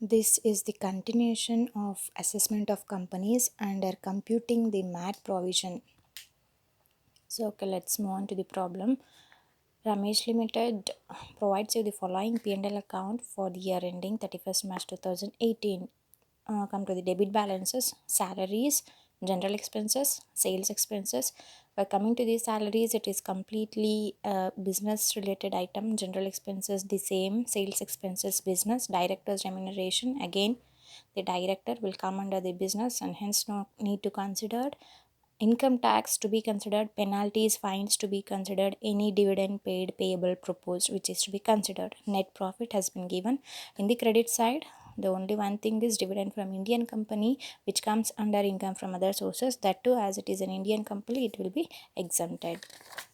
This is the continuation of assessment of companies under computing the MAT provision. So, let's move on to the problem. Ramesh Limited provides you the following P&L account for the year ending 31st March 2018. Come to the debit balances, salaries, general expenses, sales expenses. By coming to the salaries, it is completely business related item. General expenses the same, sales expenses business, director's remuneration again. The director will come under the business and hence no need to consider income tax to be considered, penalties, fines to be considered, any dividend paid, payable, proposed, which is to be considered. Net profit has been given. In the credit side, the only one thing is dividend from Indian company, which comes under income from other sources. That too, as it is an Indian company, it will be exempted.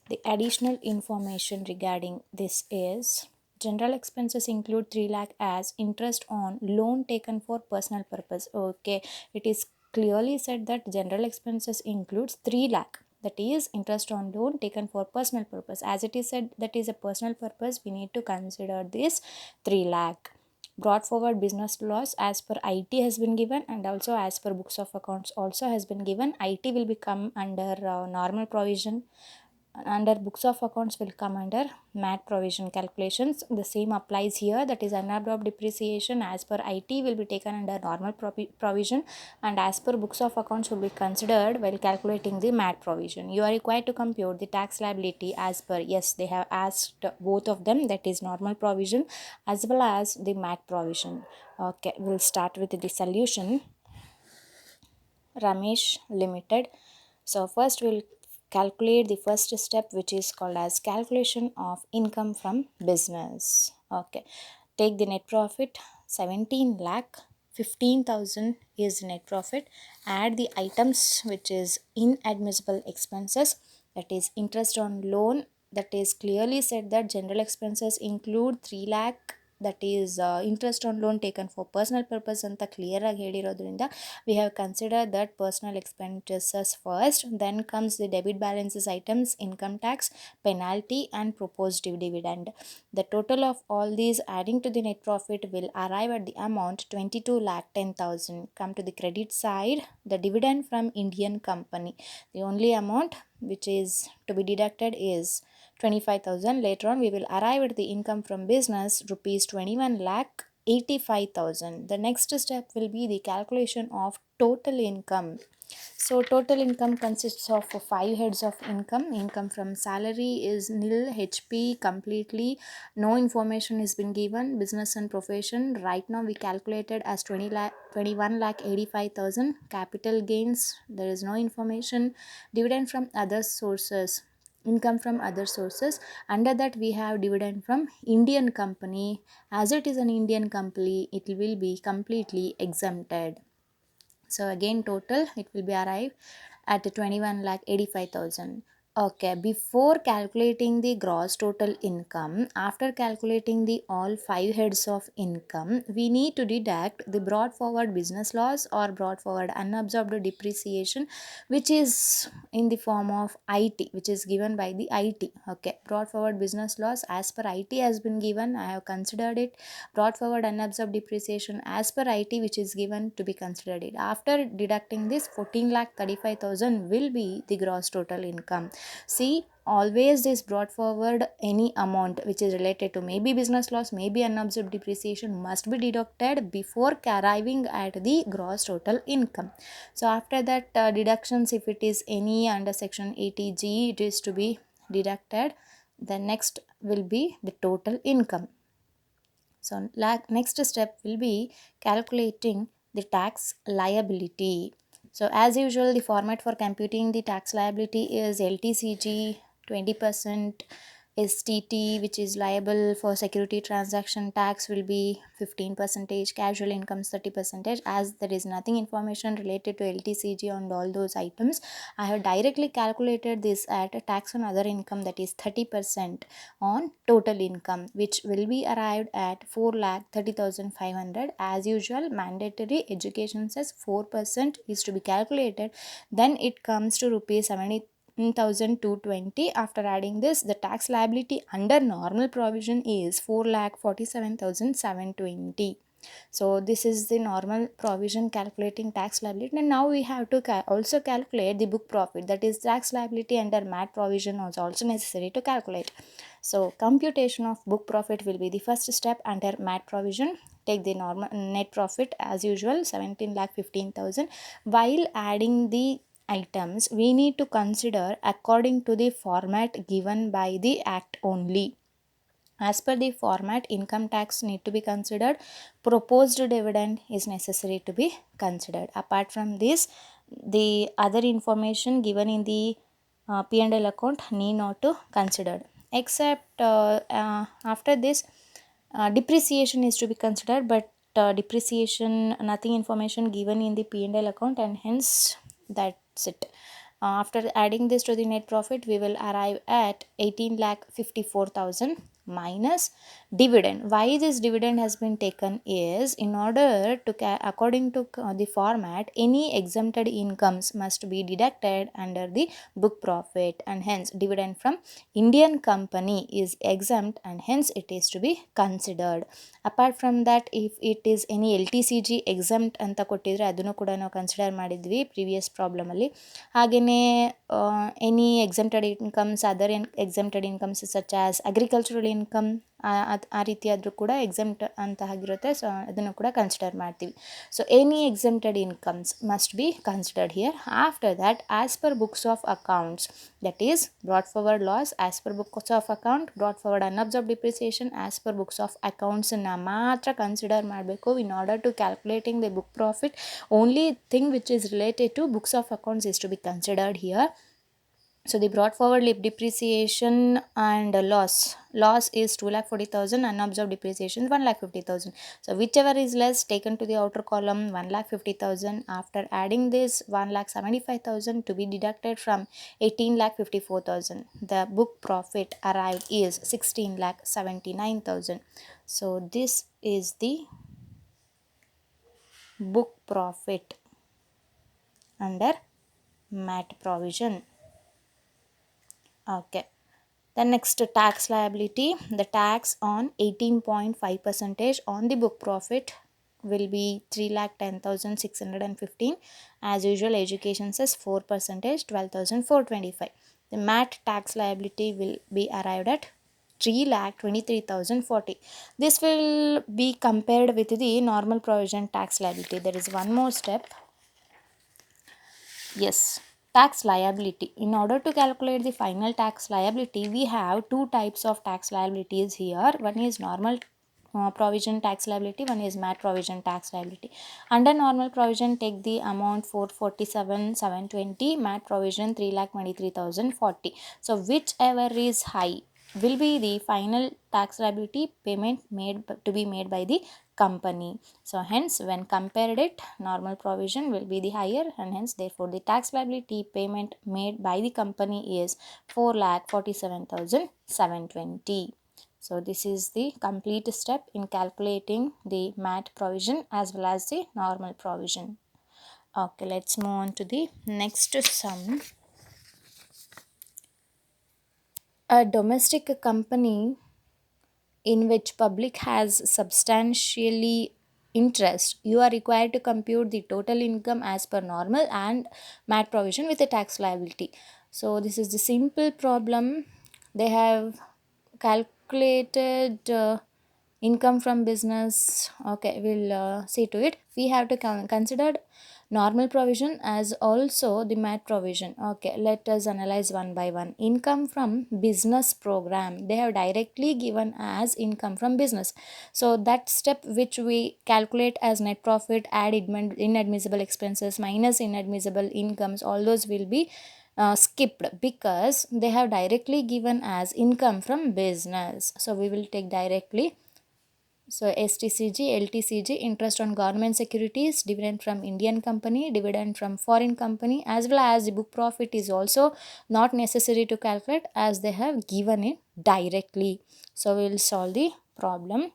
The additional information regarding this is general expenses include 3 lakh as interest on loan taken for personal purpose. Okay, it is clearly said that general expenses includes 3 lakh, that is interest on loan taken for personal purpose. As it is said that is a personal purpose, we need to consider this 3 lakh. Brought forward business loss as per IT has been given, and also as per books of accounts also has been given. IT will become under normal provision, under books of accounts will come under MAT provision calculations. The same applies here, that is unabsorbed depreciation as per IT will be taken under normal provision, and as per books of accounts will be considered while calculating the MAT provision. You are required to compute the tax liability as per, yes, they have asked both of them, that is normal provision as well as the MAT provision. Okay, we'll start with the solution. Ramesh Limited. So first we'll calculate the first step, which is called as calculation of income from business. Okay, take the net profit 17 lakh 15,000 is net profit. Add the items which is inadmissible expenses, that is interest on loan. That is clearly said that general expenses include 3 lakh, that is interest on loan taken for personal purpose ಅಂತ clear ಆಗಿ ಹೇಳಿರೋದ್ರಿಂದ we have considered that personal expenditures first, then comes the debit balances items, income tax, penalty and proposed dividend. The total of all these adding to the net profit will arrive at the amount 22 lakh 10,000. Come to the credit side, the dividend from Indian company, the only amount which is to be deducted is 25,000. Later on we will arrive at the income from business rupees 21 lakh 85,000. The next step will be the calculation of total income. So total income consists of 5 heads of income. Income from salary is nil, HP completely, no information has been given. Business and profession, right now we calculated as 21 lakh 85,000. Capital gains, there is no information. Dividend from other sources, income from other sources, under that we have dividend from Indian company. As it is an Indian company, it will be completely exempted. So again total it will be arrived at 21 lakh 85,000. Okay, before calculating the gross total income, after calculating the all 5 heads of income, we need to deduct the brought forward business loss or brought forward unabsorbed depreciation, which is in the form of IT, which is given by the IT. Okay, brought forward business loss as per IT has been given, I have considered it. Brought forward unabsorbed depreciation as per IT, which is given to be considered it. After deducting this, 14 lakh 35,000 will be the gross total income. See, always this brought forward any amount which is related to maybe business loss, maybe unabsorbed depreciation must be deducted before arriving at the gross total income. So after that deductions, if it is any under section 80G, it is to be deducted. The next will be the total income. So next step will be calculating the tax liability. So as usual, the format for computing the tax liability is LTCG 20%, STT, which is liable for security transaction tax, will be 15%, casual incomes 30%. As there is nothing information related to LTCG on all those items, I have directly calculated this at a tax on other income, that is 30% on total income, which will be arrived at 4,30,500. As usual, mandatory education says 4% is to be calculated. Then it comes to rupees 70,220. After adding this, the tax liability under normal provision is 4,47,720. So this is the normal provision calculating tax liability, and now we have to also calculate the book profit, that is tax liability under MAT provision was also necessary to calculate. So computation of book profit will be the first step under MAT provision. Take the normal net profit as usual 17,15,000. While adding the items, we need to consider according to the format given by the act only. As per the format, income tax need to be considered, proposed dividend is necessary to be considered. Apart from this, the other information given in the P&L account need not to considered, except after this depreciation is to be considered, but depreciation nothing information given in the P&L account, and hence that's it. After adding this to the net profit, we will arrive at 18,54,000 minus dividend. Why this dividend has been taken is, in order to according to the format, any exempted incomes must be deducted under the book profit, and hence dividend from Indian company is exempt, and hence it is to be considered. Apart from that, if it is any LTCG exempt ಅಂತ ಕೊಟ್ಟಿದ್ರೆ ಅದನ್ನು ಕೂಡ ನಾವು consider ಮಾಡಿದ್ವಿ previous ಪ್ರಾಬ್ಲಮಲ್ಲಿ. ಹಾಗೆಯೇ any exempted incomes, other exempted incomes such as agricultural income, ಆ ರೀತಿ ಆದರೂ ಕೂಡ ಎಕ್ಸೆಂಪ್ಟ್ ಅಂತ ಆಗಿರುತ್ತೆ. ಸೊ ಅದನ್ನು ಕೂಡ ಕನ್ಸಿಡರ್ ಮಾಡ್ತೀವಿ. So any exempted incomes must be considered here. After that, as per books of accounts, that is brought forward loss as per books of account, brought forward unabsorbed depreciation as per books of accounts na matra consider ಮಾಡಬೇಕು. In order to calculating the book profit, only thing which is related to books of accounts is to be considered here. So the brought forward depreciation and loss is 2,40,000, unabsorbed depreciation 1,50,000. So whichever is less, taken to the outer column 1,50,000. After adding this, 1,75,000 to be deducted from 18,54,000. The book profit arrived is 16,79,000. So this is the book profit under MAT provision. Okay. The next, tax liability. The tax on 18.5% on the book profit will be 3,10,615. As usual, education says 4%, 12,425. The MAT tax liability will be arrived at 3,23,040. This will be compared with the normal provision tax liability. There is one more step. Yes. Tax liability. In order to calculate the final tax liability, we have two types of tax liabilities here. One is normal provision tax liability, one is MAT provision tax liability. Under normal provision, take the amount 447,720, MAT provision 3,23,040. So whichever is high will be the final tax liability payment to be made by the company. So hence, when compared it, normal provision will be the higher, and hence therefore the tax liability payment made by the company is 4,47,720. So this is the complete step in calculating the MAT provision as well as the normal provision. Okay, let's move on to the next sum. A domestic company in which public has substantially interest, you are required to compute the total income as per normal and MAT provision with a tax liability. So this is the simple problem. They have calculated income from business. Okay, we'll see to it. We have to consider normal provision as also the MAT provision. Okay, let us analyze one by one. Income from business program, they have directly given as income from business. So that step which we calculate as net profit, add inadmissible expenses minus inadmissible incomes, all those will be skipped because they have directly given as income from business. So we will take directly. So STCG, LTCG, interest on government securities, dividend from Indian company, dividend from foreign company, as well as the book profit is also not necessary to calculate as they have given it directly. So we will solve the problem.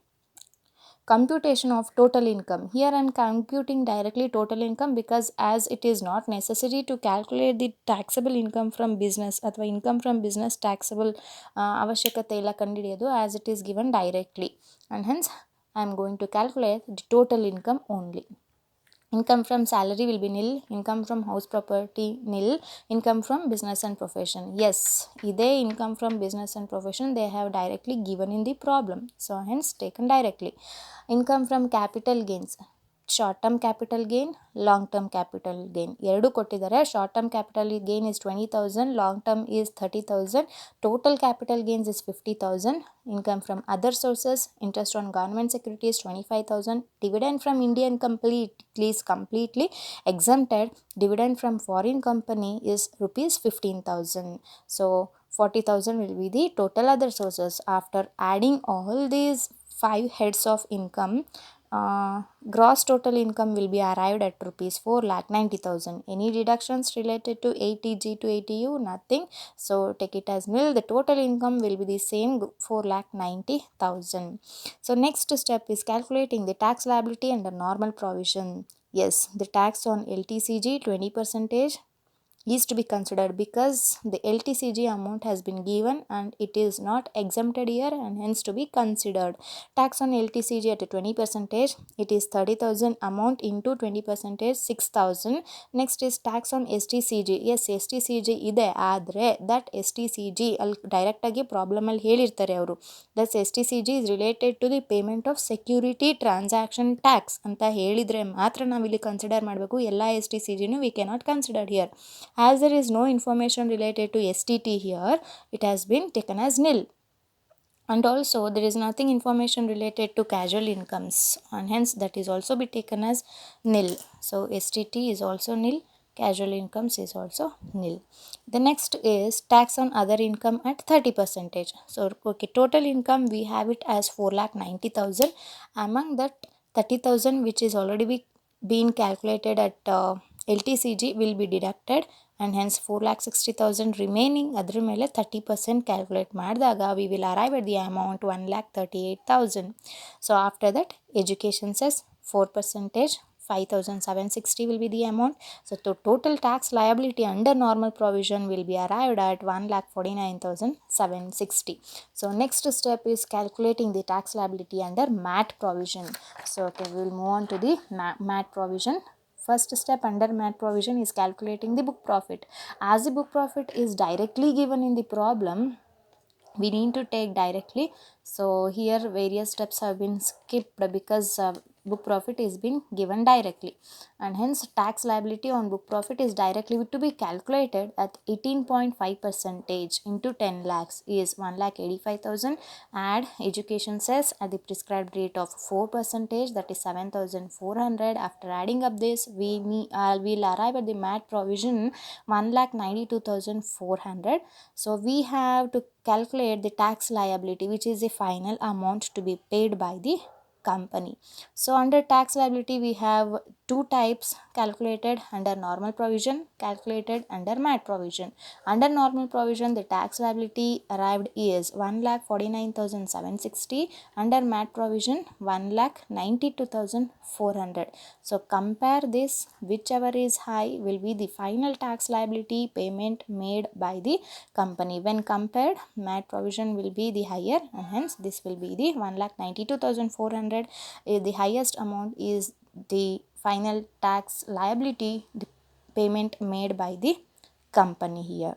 Computation of total income. Here I am computing directly total income because as it is not necessary to calculate the taxable income from business ಅಥವಾ income from business taxable ಅವಶ್ಯಕತೆ ಇಲ್ಲ ಕಂಡುಹಿಡಿಯೋದು, as it is given directly, and hence I am going to calculate the total income only. Income from salary will be nil, income from house property nil, income from business and profession. Yes, they income from business and profession they have directly given in the problem. So hence taken directly. Income from capital gains. Short term capital gain, long term capital gain. ಎರಡು ಕೊಟ್ಟಿದ್ದಾರೆ. Short term capital gain is 20,000, long term is 30,000. Total capital gains is 50,000. Income from other sources, interest on government securities 25,000. Dividend from Indian completely exempted. Dividend from foreign company is rupees 15,000. So 40,000 will be the total other sources. After adding all these 5 heads of income, gross total income will be arrived at rupees 4,90,000. Any deductions related to 80G to 80U? Nothing. So take it as nil. The total income will be the same 4,90,000. So next step is calculating the tax liability under normal provision. Yes, the tax on LTCG 20% is to be considered because the LTCG amount has been given and it is not exempted here and hence to be considered. Tax on LTCG at 20%, it is 30,000 amount into 20%, 6,000. Next is tax on STCG. Yes, STCG ಇದೆ ಆದರೆ that STCG ಅಲ್ಲಿ ಡೈರೆಕ್ಟಾಗಿ ಪ್ರಾಬ್ಲಮಲ್ಲಿ ಹೇಳಿರ್ತಾರೆ ಅವರು. That's STCG is related to the payment of security transaction tax ಅಂತ ಹೇಳಿದರೆ ಮಾತ್ರ ನಾವಿಲ್ಲಿ ಕನ್ಸಿಡರ್ ಮಾಡಬೇಕು. ಎಲ್ಲ STCGನೂ we cannot consider here. As there is no information related to STT here, it has been taken as nil. And also there is nothing information related to casual incomes and hence that is also be taken as nil. So STT is also nil, casual incomes is also nil. The next is tax on other income at 30%. So okay, total income we have it as 4,90,000. Among that 30,000 which is already been calculated at LTCG will be deducted and hence 4,60,000 remaining ಅದರ ಮೇಲೆ 30% calculate ಮಾಡಿದಾಗ we will arrive at the amount 1,38,000. So after that education cess 4%, 5,760 will be the amount. So the total tax liability under normal provision will be arrived at 1,49,760. So next step is calculating the tax liability under MAT provision. So okay, we will move on to the MAT provision. First step under MAT provision is calculating the book profit. As the book profit is directly given in the problem, we need to take directly. So here various steps have been skipped because book profit is being given directly and hence tax liability on book profit is directly to be calculated at 18.5% into 10 lakhs is 1,85,000. Add education cess at the prescribed rate of 4%, that is 7,400. After adding up this we will arrive at the MAT provision 1,92,400. So we have to calculate the tax liability which is the final amount to be paid by the company. So under tax liability we have two types calculated under normal provision, calculated under MAT provision. Under normal provision the tax liability arrived is 1,49,760. Under MAT provision 1,92,400. So compare this, whichever is high will be the final tax liability payment made by the company. When compared, MAT provision will be the higher and hence this will be the 1,92,400. The highest amount is the final tax liability, the payment made by the company here.